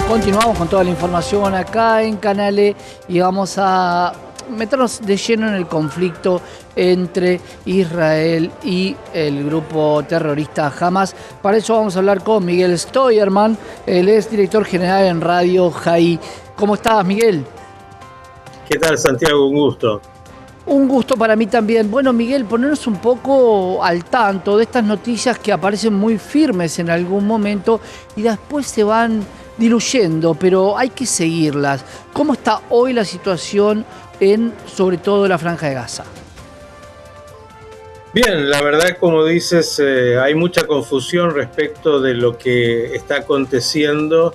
Continuamos con toda la información acá en Canale y vamos a meternos de lleno en el conflicto entre Israel y el grupo terrorista Hamas. Para eso vamos a hablar con Miguel Steuermann, él es director general en Radio High. ¿Cómo estás, Miguel? ¿Qué tal, Santiago? Un gusto. Un gusto para mí también. Bueno, Miguel, ponernos un poco al tanto de estas noticias que aparecen muy firmes en algún momento y después se van diluyendo, pero hay que seguirlas. ¿Cómo está hoy la situación en, sobre todo, la Franja de Gaza? Bien, la verdad, como dices, hay mucha confusión respecto de lo que está aconteciendo.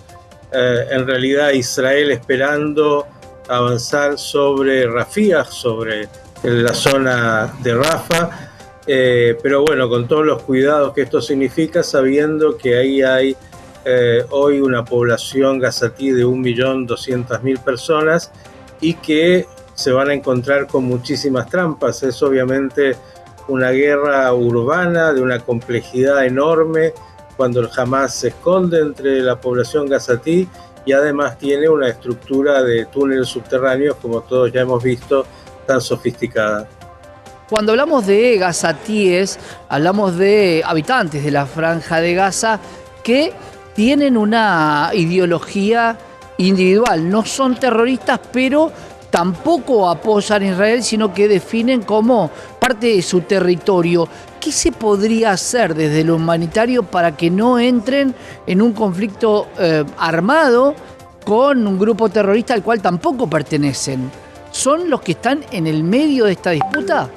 En realidad, Israel esperando avanzar sobre Rafah, sobre la zona de Rafah, pero bueno, con todos los cuidados que esto significa, sabiendo que ahí hay hoy una población gazatí de 1.200.000 personas y que se van a encontrar con muchísimas trampas. Es obviamente una guerra urbana de una complejidad enorme cuando el Hamas se esconde entre la población gazatí y además tiene una estructura de túneles subterráneos, como todos ya hemos visto, tan sofisticada. Cuando hablamos de gazatíes, hablamos de habitantes de la Franja de Gaza que tienen una ideología individual. No son terroristas, pero tampoco apoyan a Israel, sino que definen como parte de su territorio. ¿Qué se podría hacer desde lo humanitario para que no entren en un conflicto armado con un grupo terrorista al cual tampoco pertenecen? ¿Son los que están en el medio de esta disputa?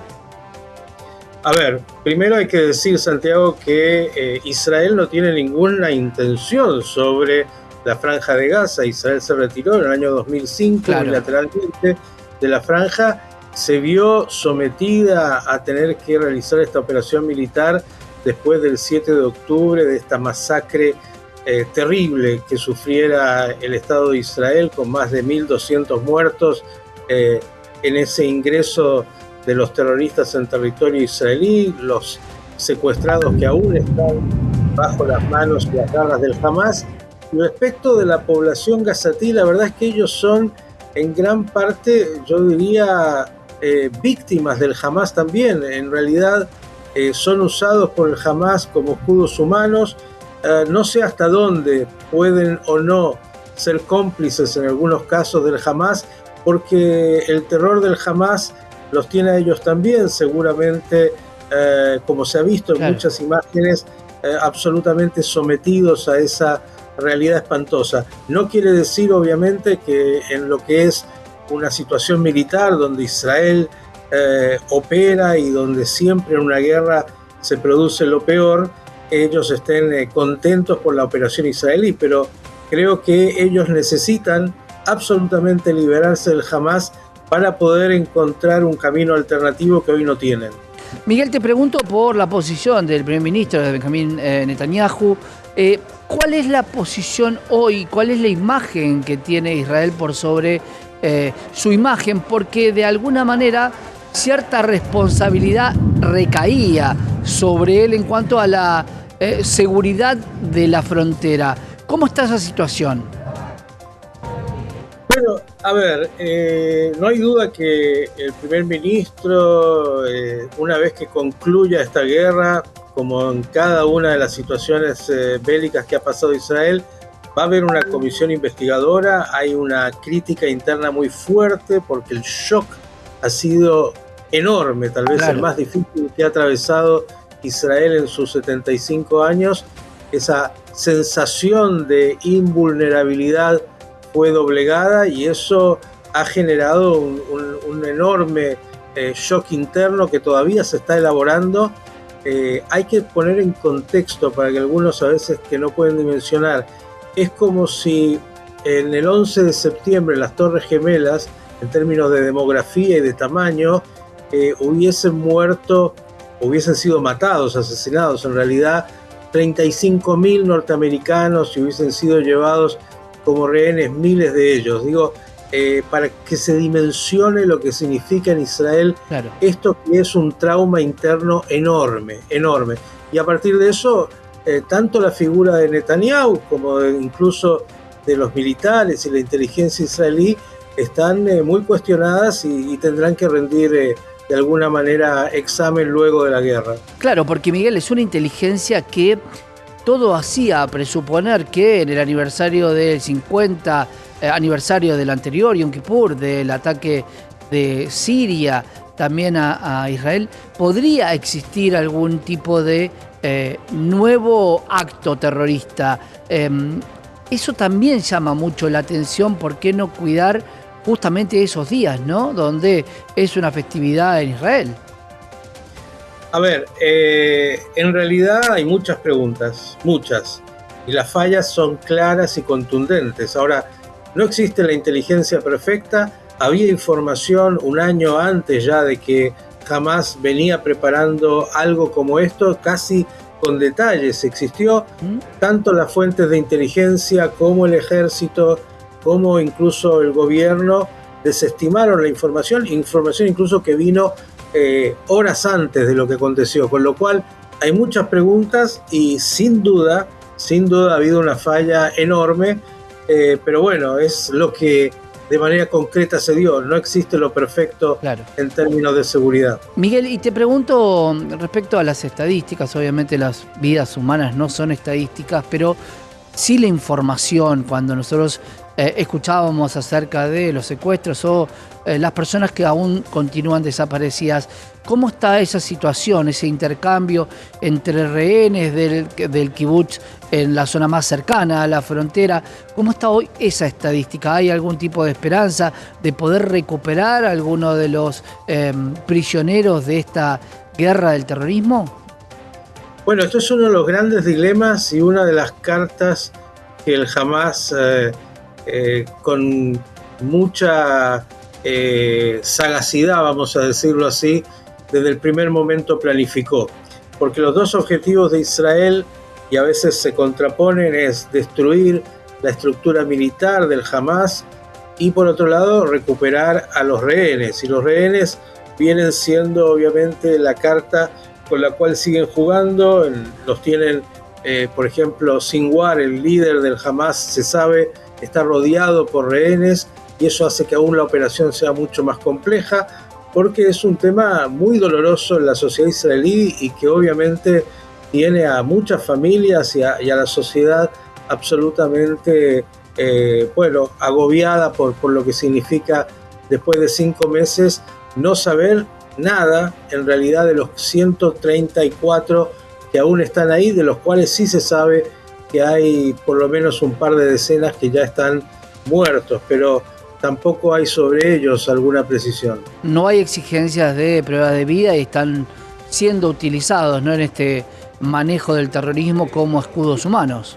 A ver, primero hay que decir, Santiago, que Israel no tiene ninguna intención sobre la Franja de Gaza. Israel se retiró en el año 2005 unilateralmente de la franja, se vio sometida a tener que realizar esta operación militar después del 7 de octubre, de esta masacre terrible que sufriera el Estado de Israel, con más de 1.200 muertos en ese ingreso de los terroristas en territorio israelí, los secuestrados que aún están bajo las manos y las garras del Hamas. Y respecto de la población gazatí, la verdad es que ellos son en gran parte, yo diría, víctimas del Hamas también. En realidad son usados por el Hamas como escudos humanos. No sé hasta dónde pueden o no ser cómplices en algunos casos del Hamas, porque el terror del Hamas los tiene a ellos también, seguramente, como se ha visto en muchas imágenes, absolutamente sometidos a esa realidad espantosa. No quiere decir, obviamente, que en lo que es una situación militar donde Israel opera y donde siempre en una guerra se produce lo peor, ellos estén contentos por la operación israelí, pero creo que ellos necesitan absolutamente liberarse del Hamas para poder encontrar un camino alternativo que hoy no tienen. Miguel, te pregunto por la posición del primer ministro de Benjamín Netanyahu. ¿Cuál es la posición hoy? ¿Cuál es la imagen que tiene Israel por sobre su imagen? Porque de alguna manera cierta responsabilidad recaía sobre él en cuanto a la seguridad de la frontera. ¿Cómo está esa situación? Bueno, a ver, no hay duda que el primer ministro, una vez que concluya esta guerra, como en cada una de las situaciones bélicas que ha pasado Israel, va a haber una comisión investigadora. Hay una crítica interna muy fuerte porque el shock ha sido enorme, tal vez el más difícil que ha atravesado Israel en sus 75 años. Esa sensación de invulnerabilidad fue doblegada y eso ha generado un enorme shock interno que todavía se está elaborando. Hay que poner en contexto para que algunos a veces que no pueden dimensionar. Es como si en el 11 de septiembre las Torres Gemelas, en términos de demografía y de tamaño, hubiesen muerto, hubiesen sido matados, asesinados en realidad 35.000 norteamericanos y hubiesen sido llevados como rehenes miles de ellos. Digo, para que se dimensione lo que significa en Israel esto, que es un trauma interno enorme, enorme. Y a partir de eso, tanto la figura de Netanyahu como incluso de los militares y la inteligencia israelí están muy cuestionadas y tendrán que rendir de alguna manera examen luego de la guerra. Claro, porque Miguel, es una inteligencia que todo hacía presuponer que en el aniversario del 50 aniversario del anterior Yom Kippur, del ataque de Siria también a Israel, podría existir algún tipo de nuevo acto terrorista. Eso también llama mucho la atención. ¿Por qué no cuidar justamente esos días, ¿no? Donde es una festividad en Israel? A ver, en realidad hay muchas preguntas, muchas, y las fallas son claras y contundentes. Ahora, no existe la inteligencia perfecta. Había información un año antes ya de que Hamás venía preparando algo como esto, casi con detalles. Existió tanto las fuentes de inteligencia como el ejército, como incluso el gobierno, desestimaron la información incluso que vino horas antes de lo que aconteció, con lo cual hay muchas preguntas y sin duda ha habido una falla enorme, pero bueno, es lo que de manera concreta se dio. No existe lo perfecto, claro, en términos de seguridad. Miguel, y te pregunto respecto a las estadísticas. Obviamente las vidas humanas no son estadísticas, pero sí la información. Cuando nosotros escuchábamos acerca de los secuestros o las personas que aún continúan desaparecidas, ¿cómo está esa situación, ese intercambio entre rehenes del kibutz en la zona más cercana a la frontera? ¿Cómo está hoy esa estadística? ¿Hay algún tipo de esperanza de poder recuperar a alguno de los prisioneros de esta guerra del terrorismo? Bueno, esto es uno de los grandes dilemas y una de las cartas que el Hamás con mucha sagacidad, vamos a decirlo así, desde el primer momento planificó. Porque los dos objetivos de Israel, y a veces se contraponen, es destruir la estructura militar del Hamás y por otro lado recuperar a los rehenes. Y los rehenes vienen siendo obviamente la carta con la cual siguen jugando. Los tienen, por ejemplo, Sinwar, el líder del Hamás, se sabe, está rodeado por rehenes, y eso hace que aún la operación sea mucho más compleja, porque es un tema muy doloroso en la sociedad israelí y que obviamente tiene a muchas familias y a la sociedad absolutamente agobiada por lo que significa, después de 5 meses, no saber nada en realidad de los 134 que aún están ahí, de los cuales sí se sabe que hay por lo menos un par de decenas que ya están muertos, pero tampoco hay sobre ellos alguna precisión. No hay exigencias de prueba de vida y están siendo utilizados, ¿no?, en este manejo del terrorismo como escudos humanos.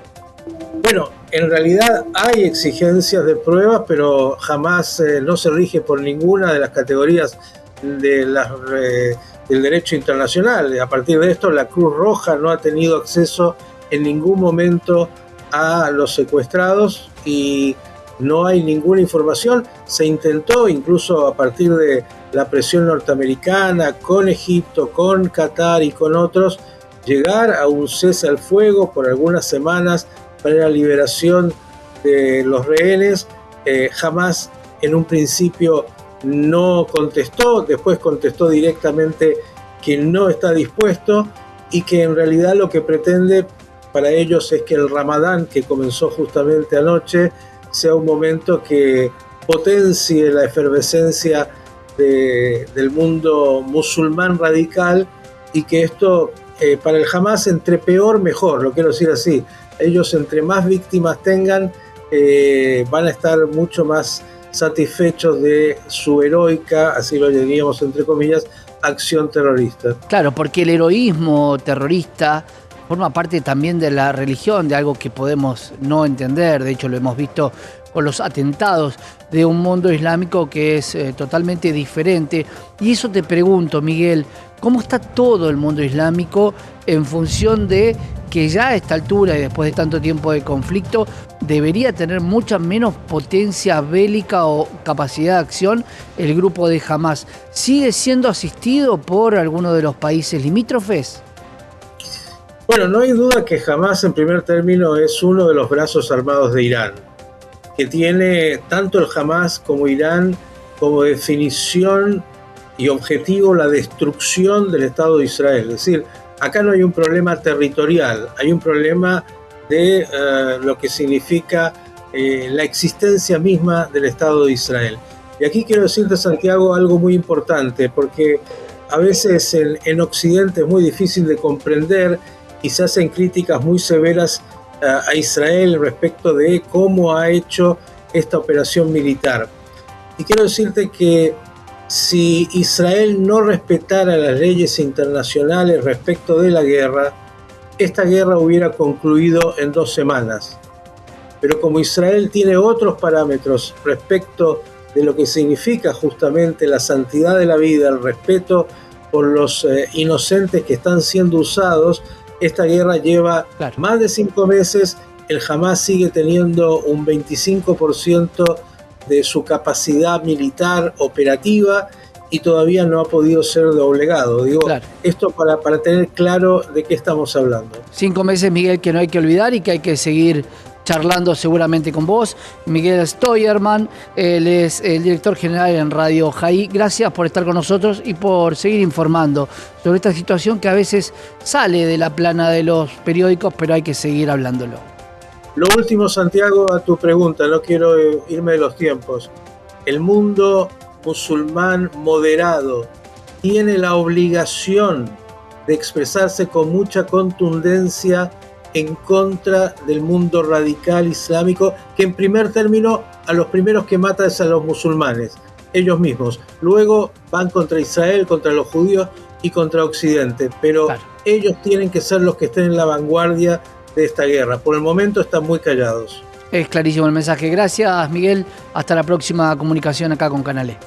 Bueno, en realidad hay exigencias de pruebas, pero jamás no se rige por ninguna de las categorías del derecho internacional. A partir de esto, la Cruz Roja no ha tenido acceso en ningún momento a los secuestrados y no hay ninguna información. Se intentó, incluso a partir de la presión norteamericana, con Egipto, con Qatar y con otros, llegar a un cese al fuego por algunas semanas para la liberación de los rehenes. Jamás en un principio no contestó, después contestó directamente que no está dispuesto y que en realidad lo que pretende para ellos es que el Ramadán, que comenzó justamente anoche, sea un momento que potencie la efervescencia del mundo musulmán radical, y que esto para el Hamás, entre peor mejor, lo quiero decir así. Ellos, entre más víctimas tengan, van a estar mucho más satisfechos de su heroica, así lo diríamos entre comillas, acción terrorista. Claro, porque el heroísmo terrorista forma parte también de la religión, de algo que podemos no entender. De hecho, lo hemos visto con los atentados de un mundo islámico que es totalmente diferente. Y eso te pregunto, Miguel, ¿cómo está todo el mundo islámico en función de que ya a esta altura y después de tanto tiempo de conflicto debería tener mucha menos potencia bélica o capacidad de acción el grupo de Hamás? ¿Sigue siendo asistido por alguno de los países limítrofes? Bueno, no hay duda que Hamás en primer término es uno de los brazos armados de Irán. que tiene tanto el Hamas como Irán como definición y objetivo la destrucción del Estado de Israel. Es decir, acá no hay un problema territorial, hay un problema de lo que significa la existencia misma del Estado de Israel. Y aquí quiero decirte, Santiago, algo muy importante, porque a veces en Occidente es muy difícil de comprender y se hacen críticas muy severas a Israel respecto de cómo ha hecho esta operación militar. Y quiero decirte que si Israel no respetara las leyes internacionales respecto de la guerra, esta guerra hubiera concluido en 2 semanas. Pero como Israel tiene otros parámetros respecto de lo que significa justamente la santidad de la vida, el respeto por los inocentes que están siendo usados, esta guerra lleva más de 5 meses, el Hamas sigue teniendo un 25% de su capacidad militar operativa y todavía no ha podido ser doblegado. Digo, esto para tener claro de qué estamos hablando. 5 meses, Miguel, que no hay que olvidar y que hay que seguir charlando seguramente con vos. Miguel Steuermann, él es el director general en Radio Haií. Gracias por estar con nosotros y por seguir informando sobre esta situación que a veces sale de la plana de los periódicos, pero hay que seguir hablándolo. Lo último, Santiago, a tu pregunta, no quiero irme de los tiempos. El mundo musulmán moderado tiene la obligación de expresarse con mucha contundencia en contra del mundo radical islámico, que en primer término a los primeros que mata es a los musulmanes, ellos mismos. Luego van contra Israel, contra los judíos y contra Occidente, pero ellos tienen que ser los que estén en la vanguardia de esta guerra. Por el momento están muy callados. Es clarísimo el mensaje. Gracias, Miguel. Hasta la próxima comunicación acá con Canal E.